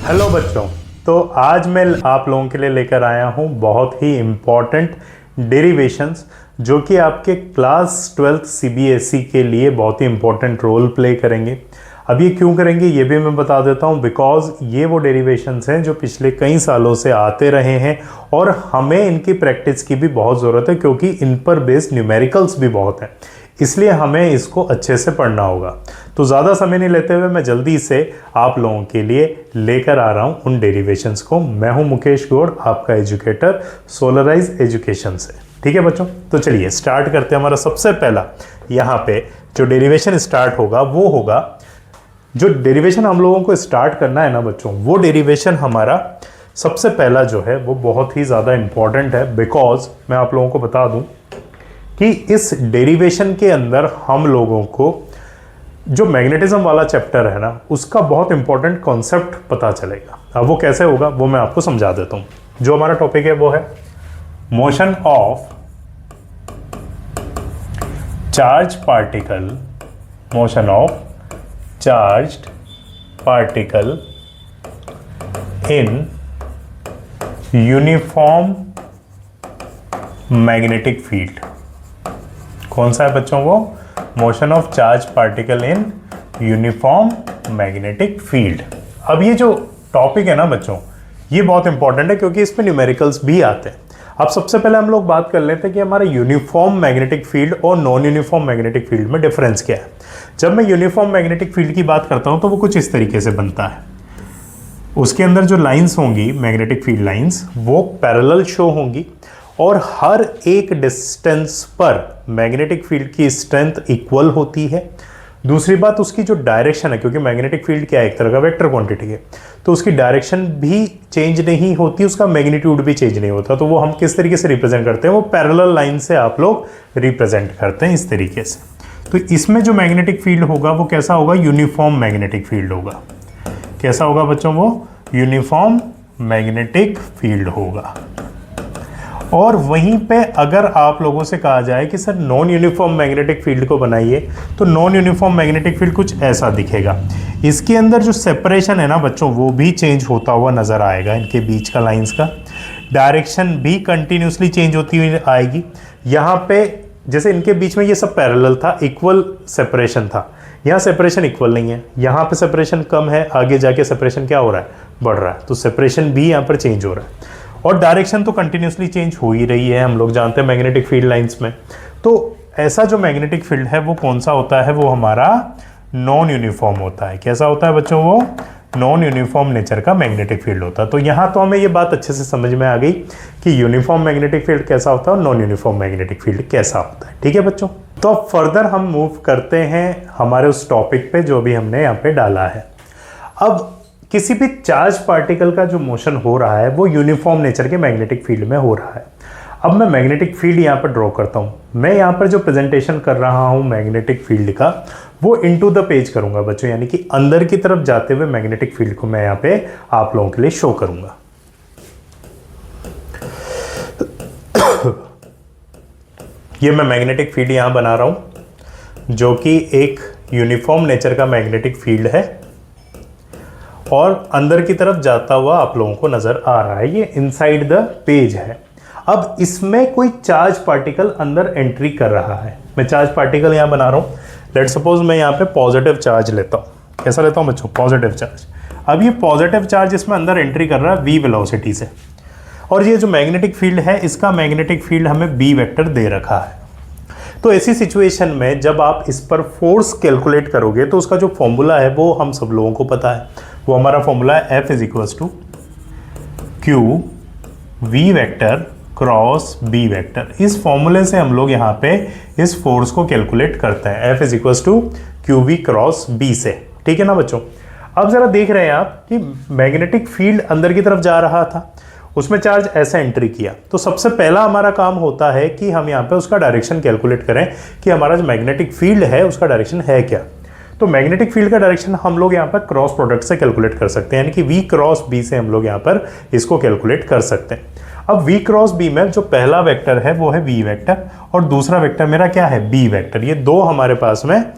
Hello बच्चों, तो आज मैं आप लोगों के लिए लेकर आया हूं बहुत ही इम्पॉर्टेंट डेरिवेशंस जो कि आपके क्लास 12th सीबीएसई के लिए बहुत ही इम्पॉर्टेंट रोल प्ले करेंगे। अब ये क्यों करेंगे ये भी मैं बता देता हूं, बिकॉज ये वो डेरिवेशंस हैं जो पिछले कई सालों से आते रहे हैं और हमें इनकी प्रैक्टिस की भी बहुत ज़रूरत है क्योंकि इन पर बेस्ड न्यूमेरिकल्स भी बहुत हैं, इसलिए हमें इसको अच्छे से पढ़ना होगा। तो ज़्यादा समय नहीं लेते हुए मैं जल्दी से आप लोगों के लिए लेकर आ रहा हूँ उन डेरिवेशंस को। मैं हूँ मुकेश गौड़, आपका एजुकेटर सोलराइज एजुकेशन से। ठीक है बच्चों, तो चलिए स्टार्ट करते हैं। हमारा सबसे पहला यहाँ पे जो डेरिवेशन स्टार्ट होगा वो होगा, जो डेरिवेशन हम लोगों को स्टार्ट करना है ना बच्चों, वो डेरिवेशन हमारा सबसे पहला जो है वो बहुत ही ज़्यादा इम्पॉर्टेंट है। बिकॉज मैं आप लोगों को बता दूँ कि इस डेरिवेशन के अंदर हम लोगों को जो मैग्नेटिज्म वाला चैप्टर है ना उसका बहुत इंपॉर्टेंट कॉन्सेप्ट पता चलेगा। अब वो कैसे होगा वो मैं आपको समझा देता हूँ। जो हमारा टॉपिक है वो है motion of charge particle, motion of charged particle in uniform magnetic field. कौन सा है बच्चों वो? Motion of charge particle in uniform magnetic field. अब ये जो टॉपिक है ना बच्चों, ये बहुत इंपॉर्टेंट है क्योंकि इसमें न्यूमेरिकल्स भी आते हैं। अब सबसे पहले हम लोग बात कर लेते हैं कि हमारा यूनिफॉर्म मैग्नेटिक फील्ड और नॉन यूनिफॉर्म मैग्नेटिक फील्ड में डिफरेंस क्या है। जब मैं यूनिफॉर्म मैग्नेटिक फील्ड की बात करता हूँ तो वो कुछ इस तरीके से बनता है। उसके अंदर जो लाइन्स होंगी, मैग्नेटिक फील्ड लाइन्स, वो पैरेलल शो होंगी और हर एक डिस्टेंस पर मैग्नेटिक फील्ड की स्ट्रेंथ इक्वल होती है। दूसरी बात, उसकी जो डायरेक्शन है, क्योंकि मैग्नेटिक फील्ड क्या है, एक तरह का वेक्टर क्वांटिटी है, तो उसकी डायरेक्शन भी चेंज नहीं होती, उसका मैग्नीट्यूड भी चेंज नहीं होता। तो वो हम किस तरीके से रिप्रेजेंट करते हैं, वो पैरेलल लाइन से आप लोग रिप्रेजेंट करते हैं इस तरीके से। तो इसमें जो मैग्नेटिक फील्ड होगा वो कैसा होगा? यूनिफॉर्म मैग्नेटिक फील्ड होगा। कैसा होगा बच्चों? वो यूनिफॉर्म मैग्नेटिक फील्ड होगा। और वहीं पे अगर आप लोगों से कहा जाए कि sir non uniform magnetic field को बनाइए, तो नॉन यूनिफॉर्म मैग्नेटिक फील्ड कुछ ऐसा दिखेगा। इसके अंदर जो सेपरेशन है ना बच्चों, वो भी चेंज होता हुआ नजर आएगा। इनके बीच का लाइंस का डायरेक्शन भी कंटिन्यूसली चेंज होती हुई आएगी। यहाँ पे जैसे इनके बीच में ये सब पैरेलल था, इक्वल सेपरेशन था, यहाँ सेपरेशन इक्वल नहीं है, यहाँ पे सेपरेशन कम है, आगे जाके सेपरेशन क्या हो रहा है? बढ़ रहा है। तो सेपरेशन भी यहाँ पर चेंज हो रहा है और डायरेक्शन तो कंटिन्यूसली चेंज हो ही रही है, हम लोग जानते हैं मैग्नेटिक फील्ड लाइंस में। तो ऐसा जो मैग्नेटिक फील्ड है वो कौन सा होता है? वो हमारा नॉन यूनिफॉर्म होता है। कैसा होता है बच्चों? वो नॉन यूनिफॉर्म नेचर का मैग्नेटिक फील्ड होता है। तो यहाँ तो हमें ये बात अच्छे से समझ में आ गई कि यूनिफॉर्म मैग्नेटिक फील्ड कैसा होता है और नॉन यूनिफॉर्म मैग्नेटिक फील्ड कैसा होता है। ठीक है बच्चों, तो अब फर्दर हम मूव करते हैं हमारे उस टॉपिक पे जो भी हमने यहाँ पे डाला है। अब किसी भी चार्ज पार्टिकल का जो मोशन हो रहा है वो यूनिफॉर्म नेचर के मैग्नेटिक फील्ड में हो रहा है। अब मैं मैग्नेटिक फील्ड यहाँ पर ड्रॉ करता हूँ। मैं यहाँ पर जो प्रेजेंटेशन कर रहा हूँ मैग्नेटिक फील्ड का, वो इनटू द पेज करूँगा बच्चों, यानी कि अंदर की तरफ जाते हुए मैग्नेटिक फील्ड को मैं यहाँ पे आप लोगों के लिए शो करूँगा। ये मैं मैग्नेटिक फील्ड यहाँ बना रहा हूँ जो कि एक यूनिफॉर्म नेचर का मैग्नेटिक फील्ड है और अंदर की तरफ जाता हुआ आप लोगों को नजर आ रहा है। ये इनसाइड द पेज है। अब इसमें कोई चार्ज पार्टिकल अंदर एंट्री कर रहा है। मैं चार्ज पार्टिकल यहाँ बना रहा हूँ। लेट सपोज मैं यहाँ पे पॉजिटिव चार्ज लेता हूँ। कैसा लेता हूँ बच्चों? Positive charge. अब ये पॉजिटिव चार्ज इसमें अंदर एंट्री कर रहा है v वेलोसिटी से, और ये जो मैग्नेटिक फील्ड है इसका मैग्नेटिक फील्ड हमें b वेक्टर दे रखा है। तो ऐसी सिचुएशन में जब आप इस पर फोर्स कैलकुलेट करोगे तो उसका जो फॉर्मूला है वो हम सब लोगों को पता है। वो हमारा फॉर्मूला है F = Q v vector cross b vector. इस फॉर्मूले से हम लोग यहाँ पे इस फोर्स को कैलकुलेट करते हैं, F = QV क्रॉस b से। ठीक है ना बच्चों? अब जरा देख रहे हैं आप कि मैग्नेटिक फील्ड अंदर की तरफ जा रहा था, उसमें चार्ज ऐसा एंट्री किया। तो सबसे पहला हमारा काम होता है कि हम यहाँ पे उसका डायरेक्शन कैलकुलेट करें कि हमारा जो मैग्नेटिक फील्ड है उसका डायरेक्शन है क्या। तो मैग्नेटिक फील्ड का डायरेक्शन हम लोग यहाँ पर क्रॉस प्रोडक्ट से कैलकुलेट कर सकते हैं, यानी कि v क्रॉस b से हम लोग यहाँ पर इसको कैलकुलेट कर सकते हैं। अब v क्रॉस b में जो पहला वेक्टर है वो है v वेक्टर और दूसरा वेक्टर मेरा क्या है? b vector. ये दो हमारे पास में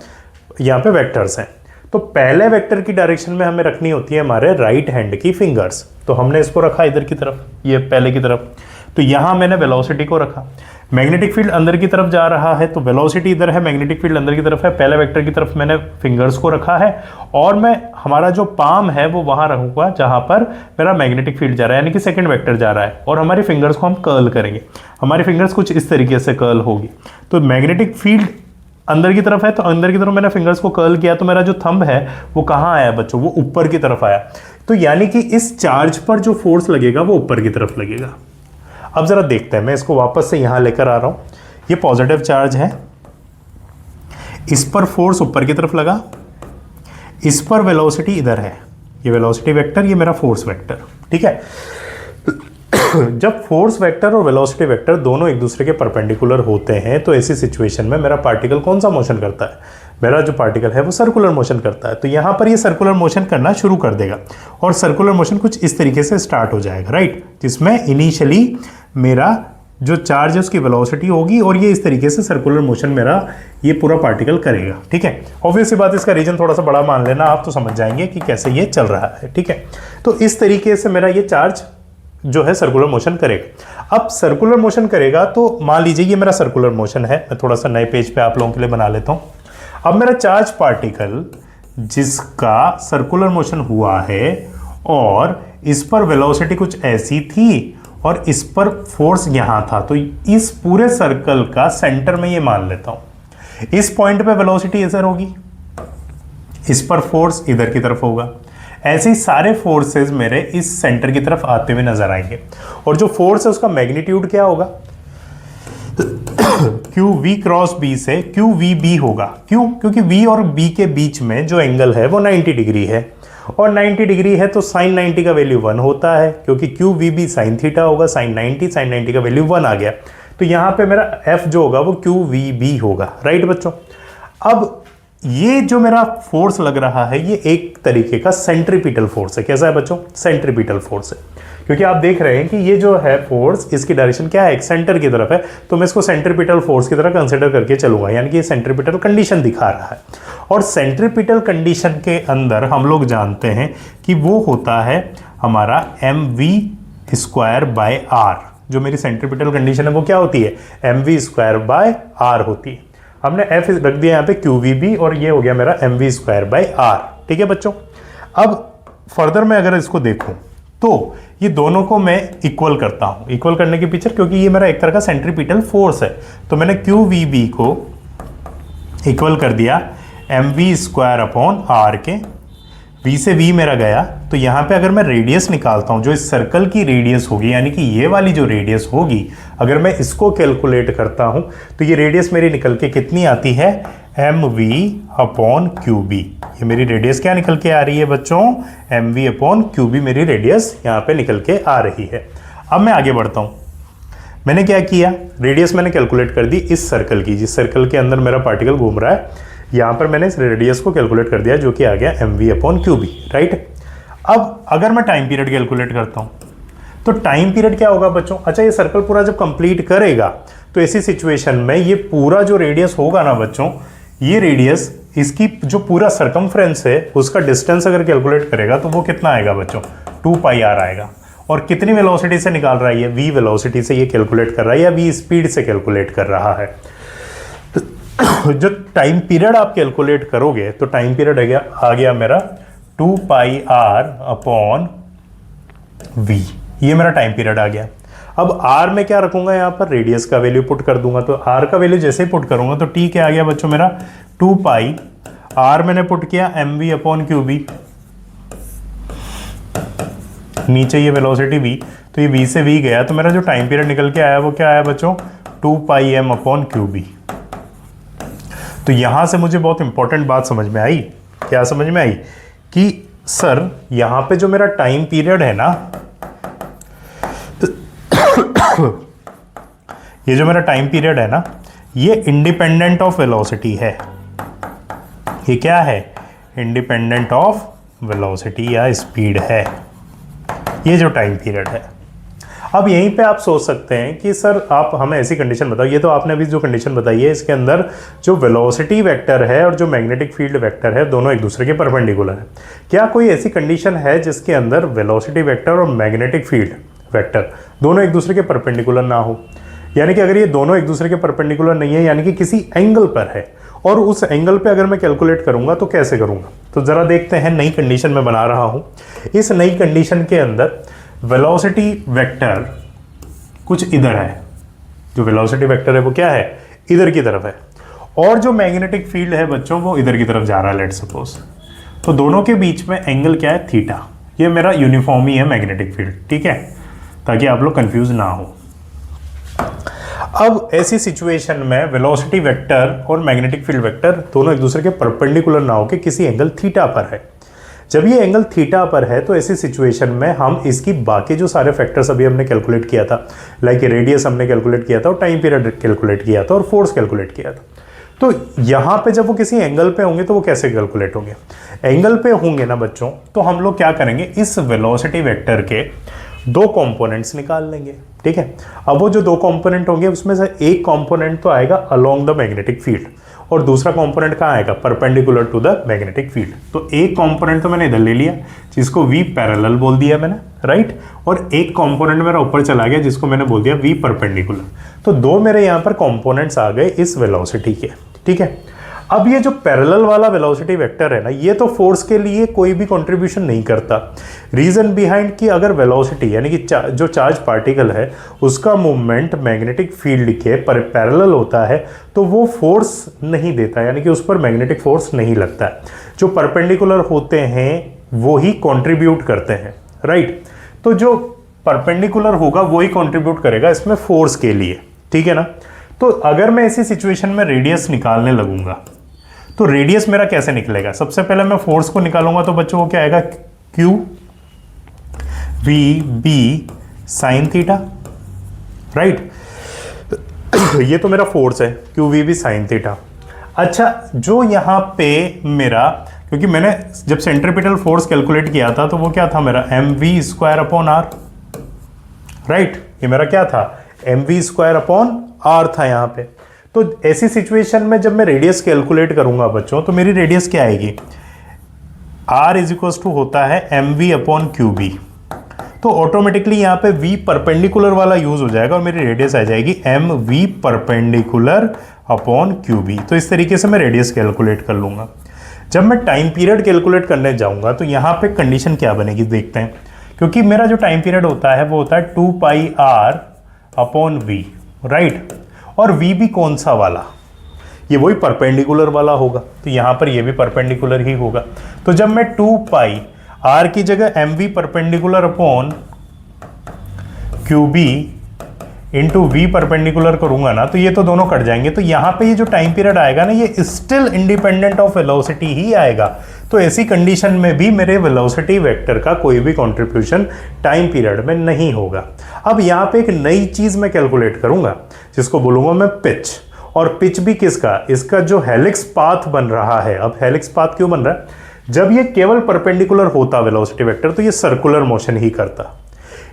यहाँ पे वेक्टर्स हैं। तो पहले वेक्टर की डायरेक्शन में हमें रखनी होती है हमारे राइट हैंड की फिंगर्स। तो हमने इसको रखा इधर की तरफ, ये पहले की तरफ, तो यहां मैंने वेलोसिटी को रखा। मैग्नेटिक फील्ड अंदर की तरफ जा रहा है तो वेलोसिटी इधर है, मैग्नेटिक फील्ड अंदर की तरफ है, पहले वेक्टर की तरफ मैंने फिंगर्स को रखा है और मैं हमारा जो पाम है वो वहां रखूंगा जहां पर मेरा मैग्नेटिक फील्ड जा रहा है, यानी कि सेकंड वेक्टर जा रहा है। और हमारी फिंगर्स को हम कर्ल करेंगे, हमारी फिंगर्स कुछ इस तरीके से कर्ल होगी। तो मैग्नेटिक फील्ड अंदर की तरफ है तो अंदर की तरफ मैंने फिंगर्स को कर्ल किया, तो मेरा जो थंब है वो कहाँ आया बच्चों, वो ऊपर की तरफ आया। तो यानी कि इस चार्ज पर जो फोर्स लगेगा वो ऊपर की तरफ लगेगा। अब जरा देखते हैं, मैं इसको वापस से यहां लेकर आ रहा हूं। ये पॉजिटिव चार्ज है, इस पर फोर्स ऊपर की तरफ लगा, इस पर वेलोसिटी इधर है, ये वेलोसिटी वेक्टर, ये मेरा फोर्स वेक्टर, ठीक है। जब फोर्स वेक्टर और वेलोसिटी वेक्टर दोनों एक दूसरे के परपेंडिकुलर होते हैं तो ऐसी सिचुएशन में मेरा पार्टिकल कौन सा मोशन करता है, मेरा जो पार्टिकल है वो सर्कुलर मोशन करता है। तो यहाँ पर ये सर्कुलर मोशन करना शुरू कर देगा और सर्कुलर मोशन कुछ इस तरीके से स्टार्ट हो जाएगा, राइट, जिसमें इनिशियली मेरा जो चार्ज है उसकी वेलोसिटी होगी और ये इस तरीके से सर्कुलर मोशन मेरा ये पूरा पार्टिकल करेगा, ठीक है। ऑब्वियसली बात, इसका रीजन थोड़ा सा बड़ा मान लेना, आप तो समझ जाएंगे कि कैसे ये चल रहा है, ठीक है। तो इस तरीके से मेरा ये चार्ज जो है सर्कुलर मोशन करेगा। अब सर्कुलर मोशन करेगा तो मान लीजिए ये मेरा सर्कुलर मोशन है, मैं थोड़ा सा नए पेज पे आप लोगों के लिए बना लेता हूं। अब मेरा चार्ज पार्टिकल जिसका सर्कुलर मोशन हुआ है और इस पर वेलोसिटी कुछ ऐसी थी और इस पर फोर्स यहां था, तो इस पूरे सर्कल का सेंटर में ये मान लेता हूं। इस पॉइंट पे वेलोसिटी इधर होगी, इस पर फोर्स इधर की तरफ होगा। ऐसे ही सारे फोर्सेस मेरे इस सेंटर की तरफ आते हुए नजर आएंगे और जो फोर्स है उसका मैग्नीट्यूड क्या होगा, क्यू वी क्रॉस बी से क्यू वी बी होगा। क्यों? क्योंकि वी और बी के बीच में जो एंगल है वो 90 डिग्री है और 90 डिग्री है तो साइन 90 का वैल्यू 1 होता है, क्योंकि q v B sine theta होगा, साइन 90 का वैल्यू 1 आ गया। तो यहां पे मेरा एफ जो होगा वो क्यू वी बी होगा, राइट बच्चों। अब ये जो मेरा फोर्स लग रहा है ये एक तरीके का सेंट्रीपिटल फोर्स है। कैसा है बच्चों? सेंट्रीपिटल फोर्स है, क्योंकि आप देख रहे हैं कि ये जो है फोर्स, इसकी डायरेक्शन क्या है, एक सेंटर की तरफ है, तो मैं इसको सेंट्रीपिटल फोर्स की तरह कंसिडर करके चलूंगा, यानी कि ये सेंट्रीपिटल कंडीशन दिखा रहा है। और सेंट्रीपिटल कंडीशन के अंदर हम लोग जानते हैं कि वो होता है हमारा mv²/r। जो मेरी सेंट्रीपिटल कंडीशन है वो क्या होती है, mv²/r होती है। हमने f रख दिया यहाँ पे QVB और ये हो गया मेरा mv²/r, ठीक है बच्चों। अब फर्दर मैं अगर इसको देखूं तो ये दोनों को मैं इक्वल करता हूं। इक्वल करने के पीछे, क्योंकि ये मेरा एक तरह का सेंट्रीपिटल फोर्स है, तो मैंने QVB को इक्वल कर दिया mv²/r के। v से v मेरा गया, तो यहाँ पे अगर मैं रेडियस निकालता हूँ, जो इस सर्कल की रेडियस होगी, यानी कि ये वाली जो रेडियस होगी, अगर मैं इसको कैलकुलेट करता हूँ तो ये रेडियस मेरी निकल के कितनी आती है, mv/qb। ये मेरी रेडियस क्या निकल के आ रही है बच्चों, mv/qb मेरी रेडियस यहाँ पे निकल के आ रही है। अब मैं आगे बढ़ता हूँ। मैंने क्या किया, रेडियस मैंने कैलकुलेट कर दी इस सर्कल की, जिस सर्कल के अंदर मेरा पार्टिकल घूम रहा है, यहाँ पर मैंने इस रेडियस को कैलकुलेट कर दिया, जो कि आ गया mv/qb, राइट। अब अगर मैं टाइम पीरियड कैलकुलेट करता हूँ तो टाइम पीरियड क्या होगा बच्चों, अच्छा ये सर्कल पूरा जब कंप्लीट करेगा तो ऐसी सिचुएशन में ये पूरा जो रेडियस होगा ना बच्चों, ये रेडियस, इसकी जो पूरा सर्कमफ्रेंस है उसका डिस्टेंस अगर कैलकुलेट करेगा तो वो कितना आएगा बच्चों, 2πr आएगा। और कितनी वेलोसिटी से निकाल रहा है ये, v वेलोसिटी से ये कैलकुलेट कर रहा है या v स्पीड से कैलकुलेट कर रहा है। जो टाइम पीरियड आप कैलकुलेट करोगे तो टाइम पीरियड आ गया मेरा 2πr/v, ये मेरा टाइम पीरियड आ गया। अब r में क्या रखूंगा, यहाँ पर रेडियस का वैल्यू पुट कर दूंगा, तो r का वैल्यू जैसे ही पुट करूंगा तो t क्या आ गया बच्चों मेरा 2π, r मैंने पुट किया mv/qb, नीचे ये वेलोसिटी v, तो ये v से v गया, तो मेरा जो टाइम पीरियड निकल के आया वो क्या आया बच्चों, 2πm/qb। तो यहां से मुझे बहुत इंपॉर्टेंट बात समझ में आई। क्या समझ में आई? कि सर यहां पे जो मेरा टाइम पीरियड है ना, ये जो मेरा टाइम पीरियड है ना, ये इंडिपेंडेंट ऑफ वेलोसिटी है। ये क्या है, इंडिपेंडेंट ऑफ वेलोसिटी या स्पीड है, ये जो टाइम पीरियड है। अब यहीं पे आप सोच सकते हैं कि सर आप हमें ऐसी कंडीशन बताओ, ये तो आपने अभी जो कंडीशन बताई है इसके अंदर जो वेलोसिटी वेक्टर है और जो मैग्नेटिक फील्ड वेक्टर है दोनों एक दूसरे के परपेंडिकुलर है। क्या कोई ऐसी कंडीशन है जिसके अंदर वेलोसिटी वेक्टर और मैग्नेटिक फील्ड वेक्टर दोनों एक दूसरे के परपेंडिकुलर ना हो? यानी कि अगर ये दोनों एक दूसरे के परपेंडिकुलर नहीं है, यानी कि किसी एंगल पर है, और उस एंगल पे अगर मैं कैलकुलेट करूंगा तो कैसे करूंगा? तो ज़रा देखते हैं, नई कंडीशन में बना रहा हूं। इस नई कंडीशन के अंदर वेलोसिटी वेक्टर कुछ इधर है, जो वेलोसिटी वेक्टर है वो क्या है, इधर की तरफ है, और जो मैग्नेटिक फील्ड है बच्चों वो इधर की तरफ जा रहा है, लेट्स सपोज। तो दोनों के बीच में एंगल क्या है, थीटा। ये मेरा यूनिफॉर्म ही है मैग्नेटिक फील्ड, ठीक है, ताकि आप लोग कंफ्यूज ना हो। अब ऐसी सिचुएशन में वेलोसिटी वेक्टर और मैग्नेटिक फील्ड वेक्टर दोनों एक दूसरे के परपेंडिकुलर ना होकर किसी एंगल थीटा पर है। जब ये एंगल थीटा पर है तो ऐसी सिचुएशन में हम इसकी बाकी जो सारे फैक्टर्स अभी हमने कैलकुलेट किया था, लाइक रेडियस हमने कैलकुलेट किया था, और टाइम पीरियड कैलकुलेट किया था, और फोर्स कैलकुलेट किया था। तो यहाँ पे जब वो किसी एंगल पे होंगे तो वो कैसे कैलकुलेट होंगे? एंगल पे होंगे ना बच्चों, तो हम लोग क्या करेंगे, इस वेलोसिटी वेक्टर के दो कंपोनेंट्स निकाल लेंगे, ठीक है। अब वो जो दो कंपोनेंट होंगे उसमें से एक कंपोनेंट तो आएगा अलोंग द मैग्नेटिक फील्ड, और दूसरा कंपोनेंट कहाँ आएगा, perpendicular to the magnetic field. तो एक कंपोनेंट तो मैंने इधर ले लिया जिसको V पैरेलल बोल दिया मैंने, राइट, और एक कंपोनेंट मेरा ऊपर चला गया जिसको मैंने बोल दिया V परपेंडिकुलर। तो दो मेरे यहाँ पर कंपोनेंट्स आ गए इस वेलोसिटी के, ठीक है। अब ये जो पैरेलल वाला वेलोसिटी वेक्टर है ना, ये तो फोर्स के लिए कोई भी कंट्रीब्यूशन नहीं करता। रीजन बिहाइंड कि अगर वेलोसिटी यानी कि जो चार्ज पार्टिकल है उसका मूवमेंट मैग्नेटिक फील्ड के पैरेलल होता है तो वो फोर्स नहीं देता, यानी कि उस पर मैग्नेटिक फोर्स नहीं लगता है। जो परपेंडिकुलर होते हैं वो ही कंट्रीब्यूट करते हैं, राइट। तो जो परपेंडिकुलर होगा वो ही कंट्रीब्यूट करेगा इसमें फोर्स के लिए, ठीक है ना। तो अगर मैं इसी सिचुएशन में रेडियस निकालने लगूंगा तो रेडियस मेरा कैसे निकलेगा? सबसे पहले मैं फोर्स को निकालूंगा तो बच्चों को क्या आएगा, q v B sine theta, right. ये तो मेरा फोर्स है, q v B sine theta. अच्छा, जो यहाँ पे मेरा, क्योंकि मैंने जब सेंट्रीपिटल फोर्स कैलकुलेट किया था तो वो क्या था मेरा, m v square upon r, right. ये मेरा क्या था, m v square upon r था यहाँ पे। तो ऐसी सिचुएशन में जब मैं रेडियस कैलकुलेट करूंगा बच्चों तो मेरी रेडियस क्या आएगी, आर इज इक्वल टू होता है m v upon q B. तो ऑटोमेटिकली यहाँ पे v परपेंडिकुलर वाला यूज हो जाएगा और मेरी रेडियस आ जाएगी m v perpendicular upon q B. तो इस तरीके से मैं रेडियस कैलकुलेट कर लूंगा। जब मैं टाइम पीरियड कैलकुलेट करने जाऊंगा तो यहाँ पे कंडीशन क्या बनेगी देखते हैं, क्योंकि मेरा जो टाइम पीरियड होता है वो होता है 2 पाई आर अपॉन वी, राइट। और v भी कौन सा वाला, ये वही परपेंडिकुलर वाला होगा, तो यहाँ पर ये भी परपेंडिकुलर ही होगा। तो जब मैं 2 पाई r की जगह m v perpendicular upon q B into v perpendicular करूंगा ना तो ये तो दोनों कट जाएंगे। तो यहाँ पे ये जो टाइम पीरियड आएगा ना ये स्टिल इंडिपेंडेंट ऑफ वेलोसिटी ही आएगा। तो ऐसी कंडीशन में भी मेरे वेलोसिटी वेक्टर का कोई भी कंट्रीब्यूशन टाइम पीरियड में नहीं होगा। अब यहाँ पे एक नई चीज मैं कैलकुलेट करूंगा जिसको बोलूंगा मैं पिच। और पिच भी किसका, इसका जो हेलिक्स पाथ बन रहा है। अब हेलिक्स पाथ क्यों बन रहा है, जब ये केवल परपेंडिकुलर होता वेलोसिटी वेक्टर तो ये सर्कुलर मोशन ही करता,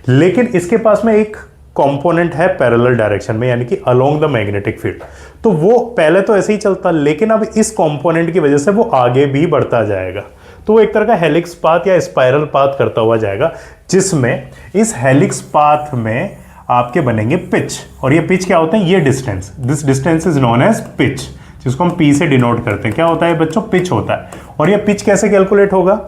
लेकिन इसके पास में एक कंपोनेंट है पैरेलल डायरेक्शन में, यानी कि अलोंग द मैग्नेटिक फील्ड। तो वो पहले तो ऐसे ही चलता, लेकिन अब इस कंपोनेंट की वजह से वो आगे भी बढ़ता जाएगा। तो वो एक तरह का हेलिक्स पाथ या स्पाइरल पाथ करता हुआ जाएगा, जिसमें इस हेलिक्स पाथ में आपके बनेंगे पिच। और ये पिच क्या होते हैं, ये distance, this distance is known as pitch, जिसको हम पी से डिनोट करते हैं। क्या होता है बच्चों, पिच होता है। और ये पिच कैसे कैलकुलेट होगा,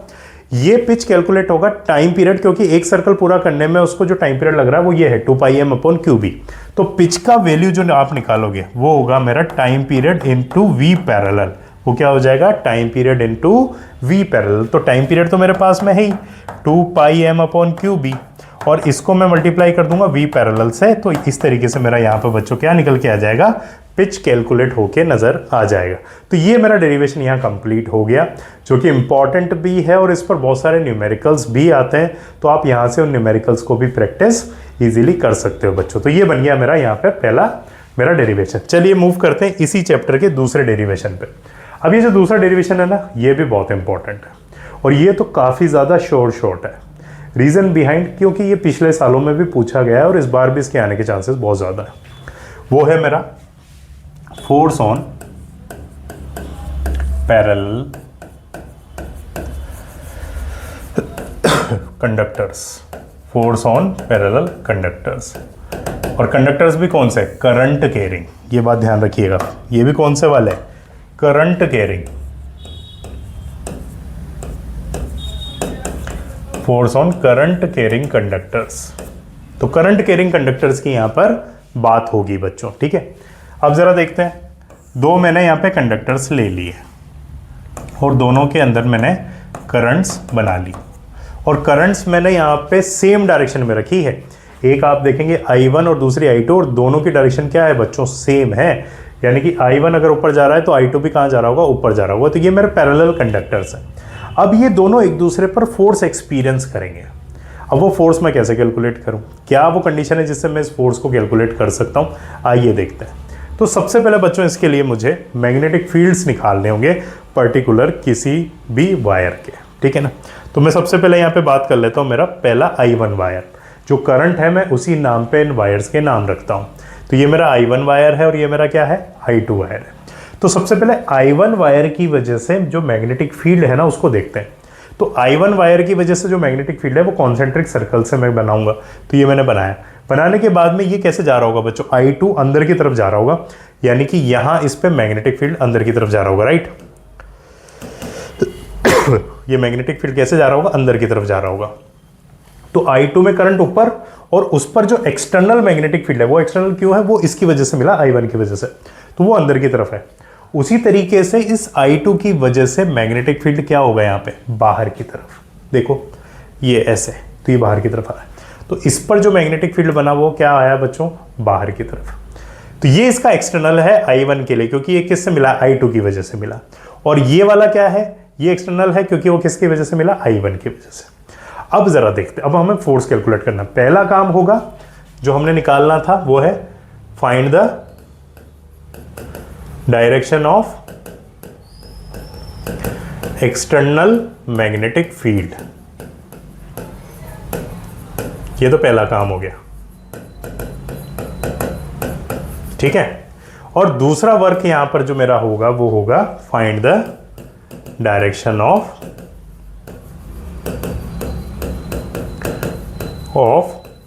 ये पिच कैलकुलेट होगा टाइम पीरियड, क्योंकि एक सर्कल पूरा करने में उसको जो टाइम पीरियड लग रहा है वो ये है 2 pi m upon q B. तो पिच का वैल्यू जो आप निकालोगे वो होगा मेरा time period into v parallel. वो क्या हो जाएगा, time period into v parallel. तो टाइम पीरियड तो मेरे पास में है ही 2 pi m upon q B, और इसको मैं मल्टीप्लाई कर दूंगा वी पैरेलल से। तो इस तरीके से मेरा यहाँ पर बच्चों क्या निकल के आ जाएगा, पिच कैलकुलेट होके नजर आ जाएगा। तो ये मेरा डेरिवेशन यहाँ कंप्लीट हो गया, जो कि इंपॉर्टेंट भी है और इस पर बहुत सारे न्यूमेरिकल्स भी आते हैं। तो आप यहाँ से उन न्यूमेरिकल्स को भी प्रैक्टिस इजीली कर सकते हो बच्चों। तो ये बन गया मेरा यहाँ पे पहला मेरा डेरिवेशन। चलिए मूव करते हैं इसी चैप्टर के दूसरे डेरिवेशन पे। अब ये जो दूसरा डेरिवेशन है ना, ये भी बहुत इंपॉर्टेंट है और ये तो काफ़ी ज़्यादा शॉर्ट है। रीज़न बिहाइंड, क्योंकि ये पिछले सालों में भी पूछा गया है और इस बार भी इसके आने के चांसेस बहुत ज़्यादा है, वो है मेरा force on parallel conductors. Force on parallel conductors, और कंडक्टर्स भी कौन से? Current carrying. ये बात ध्यान रखिएगा, ये भी कौन से वाले? Current carrying. Force on current carrying conductors. तो करंट कैरिंग कंडक्टर्स की यहां पर बात होगी बच्चों, ठीक है। अब जरा देखते हैं, दो मैंने यहां पे कंडक्टर्स ले लिए और दोनों के अंदर मैंने करंट्स बना ली, और करंट्स मैंने यहाँ पे सेम डायरेक्शन में रखी है। एक आप देखेंगे I1 और दूसरी I2, और दोनों की डायरेक्शन क्या है बच्चों? सेम है। यानी कि I1 अगर ऊपर जा रहा है तो I2 भी कहाँ जा रहा होगा? ऊपर जा रहा होगा। तो ये मेरे पैरेलल कंडक्टर्स हैं। अब ये दोनों एक दूसरे पर फोर्स एक्सपीरियंस करेंगे। अब वो फोर्स मैं कैसे कैलकुलेट करूँ? क्या वो कंडीशन है जिससे मैं इस फोर्स को कैलकुलेट कर सकता हूँ? आइए देखते हैं। तो सबसे पहले बच्चों इसके लिए मुझे मैग्नेटिक फील्ड्स निकालने होंगे पर्टिकुलर किसी भी वायर के, ठीक है ना। तो मैं सबसे पहले यहाँ पे बात कर लेता हूँ मेरा पहला I1 वायर। जो करंट है मैं उसी नाम पे इन वायर्स के नाम रखता हूँ। तो ये मेरा I1 वायर है और ये मेरा क्या है? I2 वायर है। तो सबसे पहले I1 वायर की वजह से जो मैग्नेटिक फील्ड है ना उसको देखते हैं। तो I1 वायर की वजह से जो मैग्नेटिक फील्ड है वो कॉन्सेंट्रिक सर्कल से मैं बनाऊंगा। तो ये मैंने बनाया, बनाने के बाद में ये कैसे जा रहा होगा बच्चों? I2 अंदर की तरफ जा रहा होगा, यानी कि यहाँ इस पे मैग्नेटिक फील्ड अंदर की तरफ जा रहा होगा, राइट। ये मैग्नेटिक फील्ड कैसे जा रहा होगा? अंदर की तरफ जा रहा होगा। तो I2 में करंट ऊपर, और उस पर जो एक्सटर्नल मैग्नेटिक फील्ड है वो एक्सटर्नल क्यों है? वो इसकी वजह से मिला, I1 की वजह से, तो वो अंदर की तरफ है। उसी तरीके से इस I2 की वजह से मैग्नेटिक फील्ड क्या होगा यहाँ पे? बाहर की तरफ। देखो ये ऐसे, तो ये बाहर की तरफ आ रहा है। तो इस पर जो मैग्नेटिक फील्ड बना वो क्या आया बच्चों? बाहर की तरफ। तो ये इसका एक्सटर्नल है I1 के लिए, क्योंकि ये किससे मिला? I2 की वजह से मिला। और ये वाला क्या है? ये एक्सटर्नल है क्योंकि वो किसकी वजह से मिला? I1 की वजह से। अब जरा देखते हैं, अब हमें फोर्स कैलकुलेट करना। पहला काम होगा जो हमने निकालना था वो है find the direction of external magnetic field. ये तो पहला काम हो गया, ठीक है। और दूसरा वर्क यहां पर जो मेरा होगा वो होगा find the direction of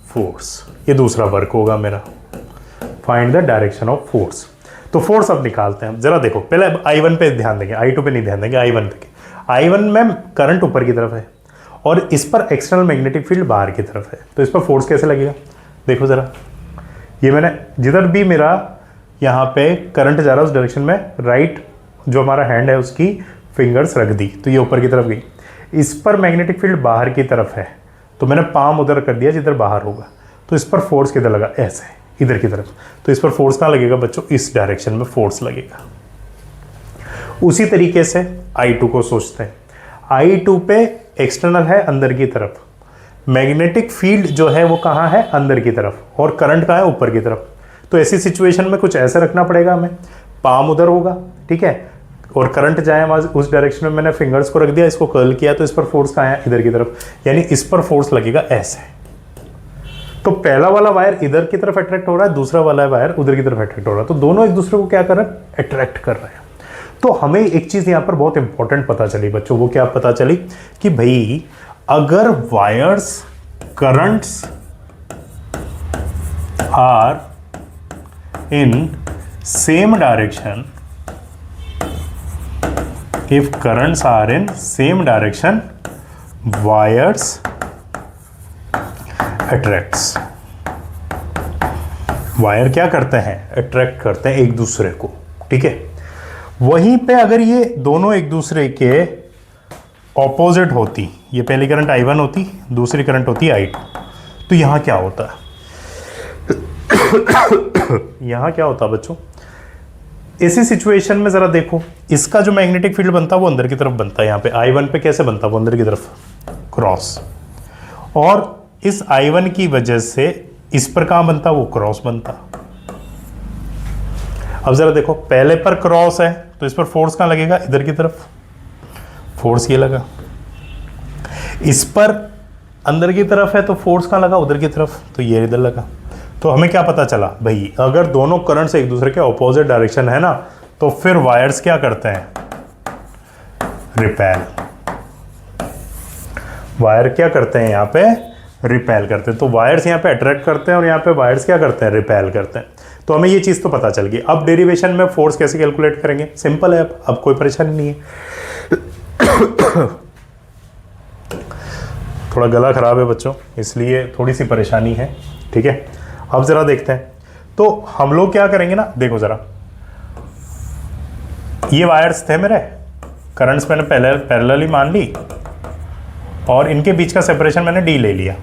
force. ये दूसरा वर्क होगा मेरा, find the direction of force. तो फोर्स अब निकालते हैं। जरा देखो, पहले I1 पे ध्यान देंगे, I2 पे नहीं ध्यान देंगे, I1 पे। I1 में करंट ऊपर की तरफ है और इस पर एक्सटर्नल मैग्नेटिक फील्ड बाहर की तरफ है। तो इस पर फोर्स कैसे लगेगा? देखो जरा, ये मैंने जिधर भी मेरा यहाँ पे करंट जा रहा है उस डायरेक्शन में राइट जो हमारा हैंड है उसकी फिंगर्स रख दी, तो ये ऊपर की तरफ गई। इस पर मैग्नेटिक फील्ड बाहर की तरफ है, तो मैंने पाम उधर कर दिया जिधर बाहर होगा। तो इस पर फोर्स किधर लगा? ऐसे, इधर की तरफ। तो इस पर फोर्स कहाँ लगेगा बच्चों? इस डायरेक्शन में फोर्स लगेगा। उसी तरीके से I2 को सोचते हैं। I2 पे एक्सटर्नल है अंदर की तरफ, मैग्नेटिक फील्ड जो है वो कहाँ है? अंदर की तरफ, और करंट कहाँ है? ऊपर की तरफ। तो ऐसी सिचुएशन में कुछ ऐसे रखना पड़ेगा हमें, पाम उधर होगा, ठीक है, और करंट जाए वहाँ उस डायरेक्शन में। मैंने फिंगर्स को रख दिया, इसको कर्ल किया, तो इस पर फोर्स कहाँ है? इधर की तरफ, यानी इस पर फोर्स लगेगा ऐसे। तो पहला वाला वायर इधर की तरफ अट्रैक्ट हो रहा है, दूसरा वाला वायर उधर की तरफ अट्रैक्ट हो रहा है, तो दोनों एक दूसरे को क्या कर रहे हैं? अट्रैक्ट कर रहे हैं। तो हमें एक चीज यहाँ पर बहुत इंपॉर्टेंट पता चली बच्चों, वो क्या पता चली कि भाई अगर wires currents are in same direction, if currents are in same direction, wires attracts। Wire क्या करते हैं? अट्रैक्ट करते हैं एक दूसरे को, ठीक है। वहीं पे अगर ये दोनों एक दूसरे के ऑपोजिट होती, ये पहली करंट I1 होती, दूसरी करंट होती I2, तो यहां क्या होता? यहां क्या होता बच्चों? इसी सिचुएशन में जरा देखो, इसका जो मैग्नेटिक फील्ड बनता है वो अंदर की तरफ बनता है। यहाँ पे I1 पे कैसे बनता है? वो अंदर की तरफ क्रॉस, और इस I1 की वजह से इस पर कहाँ बनता? वो क्रॉस बनता। अब जरा देखो, पहले पर क्रॉस है तो इस पर फोर्स कहाँ लगेगा? इधर की तरफ, फोर्स ये लगा। इस पर अंदर की तरफ है तो फोर्स कहाँ लगा, उधर की तरफ, तो ये इधर लगा। तो हमें क्या पता चला भाई, अगर दोनों करंट्स एक दूसरे के ऑपोजिट डायरेक्शन है ना, तो फिर वायर्स क्या करते हैं, रिपेल। वायर क्या करते हैं यहाँ पे, रिपेल करते हैं। तो वायर्स यहाँ पे अट्रैक्ट करते हैं और यहाँ पे वायर्स क्या करते हैं, रिपेल करते हैं। तो हमें ये चीज़ तो पता चल गई। अब डेरिवेशन में फोर्स कैसे कैलकुलेट करेंगे, सिंपल है, अब कोई परेशानी नहीं है। थोड़ा गला खराब है बच्चों, इसलिए थोड़ी सी परेशानी है, ठीक है। अब ज़रा देखते हैं, तो हम लोग क्या करेंगे ना, देखो ज़रा, ये वायर्स थे मेरे, करंट्स मैंने पैरेलली मान ली और इनके बीच का सेपरेशन मैंने डी ले लिया,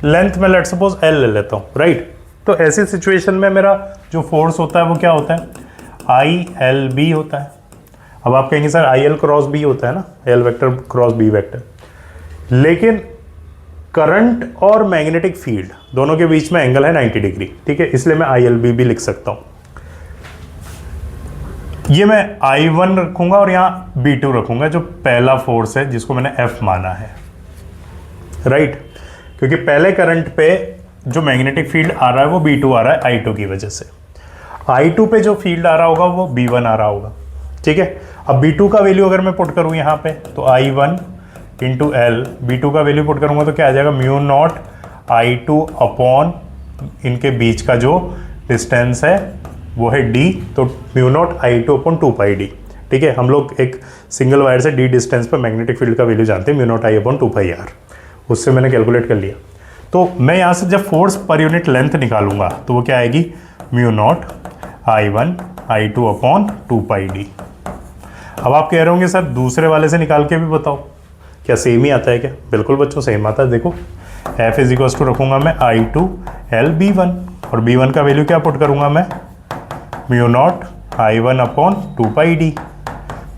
लेंथ में लेट सपोज एल ले लेता हूँ, राइट। तो ऐसी सिचुएशन में मेरा जो फोर्स होता है वो क्या होता है, आई एल बी होता है। अब आप कहेंगे sir I L cross B होता है ना, L vector cross B vector, लेकिन करंट और मैग्नेटिक फील्ड दोनों के बीच में एंगल है 90 डिग्री, ठीक है, इसलिए मैं आई एल बी भी लिख सकता हूँ। ये मैं I1 रखूंगा और यहाँ B2 रखूंगा, जो पहला फोर्स है जिसको मैंने F माना है, राइट। क्योंकि पहले करंट पे जो मैग्नेटिक फील्ड आ रहा है वो B2 आ रहा है I2 की वजह से, I2 पे जो फील्ड आ रहा होगा वो B1 आ रहा होगा, ठीक है। अब B2 का वैल्यू अगर मैं पुट करूँ यहाँ पे, तो I1 इंटू एल, B2 का वैल्यू पुट करूँगा तो क्या आ जाएगा, म्यू नॉट I2 अपॉन इनके बीच का जो डिस्टेंस है वो है d, तो म्यू नॉट I2 अपॉन 2 पाई d, ठीक है। हम लोग एक सिंगल वायर से d डिस्टेंस पर मैग्नेटिक फील्ड का वैल्यू जानते हैं, mu naught I upon 2 pi r, उससे मैंने कैलकुलेट कर लिया। तो मैं यहाँ से जब फोर्स पर यूनिट लेंथ निकालूंगा तो वो क्या आएगी, mu naught I1 I2 upon 2 पाई d। अब आप कह रहे होंगे सर दूसरे वाले से निकाल के भी बताओ, क्या सेम ही आता है क्या, बिल्कुल बच्चों सेम आता है। देखो F इज इक्वल्स टू रखूंगा मैं I2 L B1 और B1 का वैल्यू क्या पुट करूंगा मैं, म्यू नॉट I1 अपॉन 2 पाई d।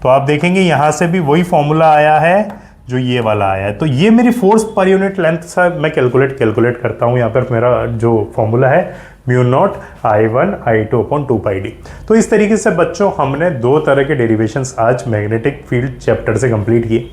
तो आप देखेंगे यहाँ से भी वही फॉर्मूला आया है जो ये वाला आया है। तो ये मेरी फोर्स पर यूनिट लेंथ से मैं कैलकुलेट करता हूँ। यहाँ पर मेरा जो फॉर्मूला है mu naught I1 I2 upon 2 पाई d। तो इस तरीके से बच्चों हमने दो तरह के डेरिवेशंस आज मैग्नेटिक फील्ड चैप्टर से कंप्लीट किए।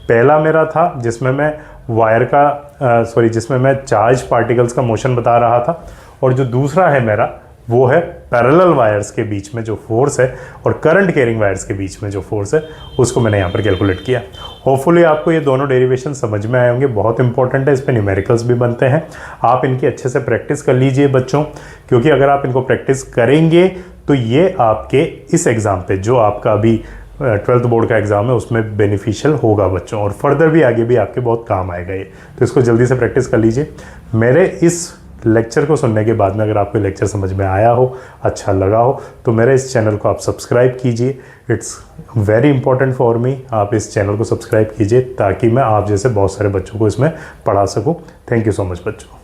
पहला मेरा था जिसमें मैं वायर का जिसमें मैं चार्ज पार्टिकल्स का मोशन बता रहा था, और जो दूसरा है मेरा वो है पैरेलल वायर्स के बीच में जो फोर्स है और करंट कैरिंग वायर्स के बीच में जो फोर्स है उसको मैंने यहाँ पर कैलकुलेट किया। होपफुली आपको ये दोनों डेरिवेशन समझ में आए होंगे, बहुत इंपॉर्टेंट है, इस पे न्यूमेरिकल्स भी बनते हैं। आप इनकी अच्छे से प्रैक्टिस कर लीजिए बच्चों, क्योंकि अगर आप इनको प्रैक्टिस करेंगे तो ये आपके इस एग्ज़ाम पे जो आपका अभी 12th बोर्ड का एग्ज़ाम है उसमें बेनिफिशियल होगा बच्चों, और फर्दर भी आगे भी आपके बहुत काम आएगा ये। तो इसको जल्दी से प्रैक्टिस कर लीजिए। मेरे इस लेक्चर को सुनने के बाद में अगर आपको लेक्चर समझ में आया हो, अच्छा लगा हो, तो मेरे इस चैनल को आप सब्सक्राइब कीजिए। It's very important for me, आप इस चैनल को सब्सक्राइब कीजिए ताकि मैं आप जैसे बहुत सारे बच्चों को इसमें पढ़ा सकूं। थैंक यू सो मच बच्चों।